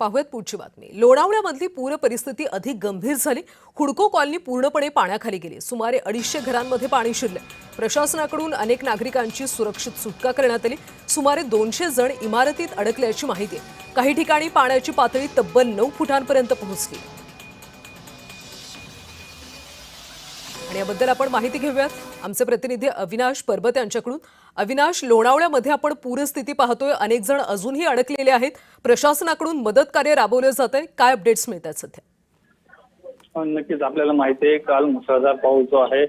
पाहुयात पुढची बातमी। लोणावळ्यामधली पूर परिस्थिती अधिक गंभीर झाली। हुडको कॉलनी पूर्णपणे पाण्याखाली गेली। सुमारे 250 घरांमध्ये पाणी शिरले। प्रशासनाकडून अनेक नागरिकांची सुरक्षित सुटका करण्यात आली। सुमारे 200 जण इमारतीत अडकल्याची माहिती आहे। काही ठिकाणी पाण्याची पातळी तब्बल 9 फुटांपर्यंत पोहोचली। आणि याबद्दल आपण माहिती घेऊयात आमचे प्रतिनिधी अविनाश परबत यांच्याकडून। अविनाश, लोणावळ्यामध्ये आपण पूरस्थिती पाहतोय, अनेक जण अजूनही अडकलेले आहेत। प्रशासनाकडून मदत कार्य राबवले जाते, काय अपडेट्स मिळतात सध्या? नक्कीच आपल्याला माहिती आहे, काल मुसळधार पाऊस जो आहे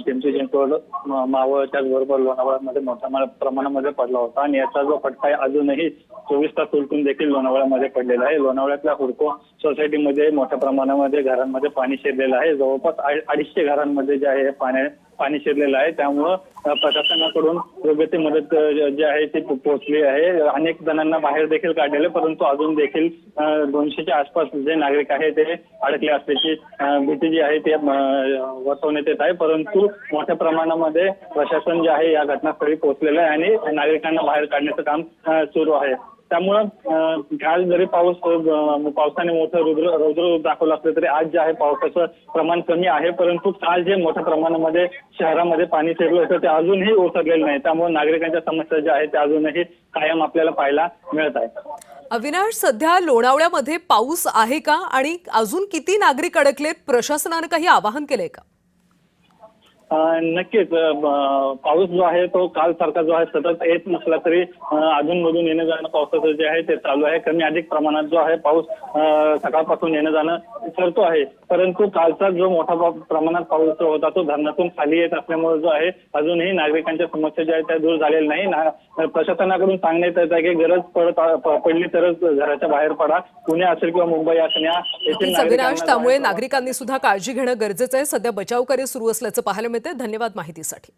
पिंपरी चिंचवड, मावळ त्याचबरोबर लोणावळ्यामध्ये मोठ्या प्रमाणामध्ये पडला होता आणि याचा जो फटका आहे अजूनही 24 तास उलटून देखील लोणावळ्यामध्ये पडलेला आहे। लोणावळ्यातल्या हुडको सोसायटीमध्ये मोठ्या प्रमाणामध्ये घरांमध्ये पाणी शिरलेलं आहे। जवळपास 250 घरांमध्ये जे आहे पाणी शिरलेलं आहे। त्यामुळं प्रशासनाकडून योग्य ती मदत जी आहे ती पोहोचली आहे। अनेक जणांना बाहेर देखील काढलेले, परंतु अजून देखील 200च्या आसपास जे नागरिक आहेत ते अडकले असल्याची भीती जी आहे ते वर्तवण्यात येत आहे। परंतु मोठ्या प्रमाणामध्ये प्रशासन जे आहे या घटनास्थळी पोहोचलेलं आहे आणि नागरिकांना बाहेर काढण्याचं काम सुरू आहे। त्यामुळं काल जरी पावसाने मोठं रौद्र दाखवलं असलं तरी आज जे आहे पावसाचं प्रमाण कमी आहे। परंतु काल जे मोठ्या प्रमाणामध्ये शहरामध्ये पाणी शिरलं होतं ते अजूनही ओसरलेलं नाही। त्यामुळे नागरिकांच्या समस्या ज्या आहेत त्या अजूनही कायम आपल्याला पाहायला मिळत आहे। अविनाश, सध्या लोणावळ्यामध्ये पाऊस आहे का आणि अजून किती नागरिक अडकलेत? प्रशासनाने काही आवाहन केलंय का? नक्कीच पाऊस जो आहे तो काल सारखा जो आहे सतत येत नसला तरी अधूनमधून येणं जाणं पावसाचं जे आहे ते चालू आहे। कमी अधिक प्रमाणात जो आहे पाऊस सकाळपासून येणं जाणं करतो आहे। परंतु कालचा जो मोठा प्रमाणात पाऊस जो होता तो धरणातून खाली येत असल्यामुळे जो आहे अजूनही नागरिकांच्या समस्या ज्या आहेत त्या दूर झालेल्या नाही। प्रशासनाकडून सांगण्यात येत आहे की गरज पडली तरच घराच्या बाहेर पडा। पुणे असेल किंवा मुंबई असेल येथील अविनाश, त्यामुळे नागरिकांनी सुद्धा काळजी घेणं गरजेचं आहे। सध्या बचाव कार्य सुरू असल्याचं पाहायला मिळतंय। धन्यवाद माहितीसाठी।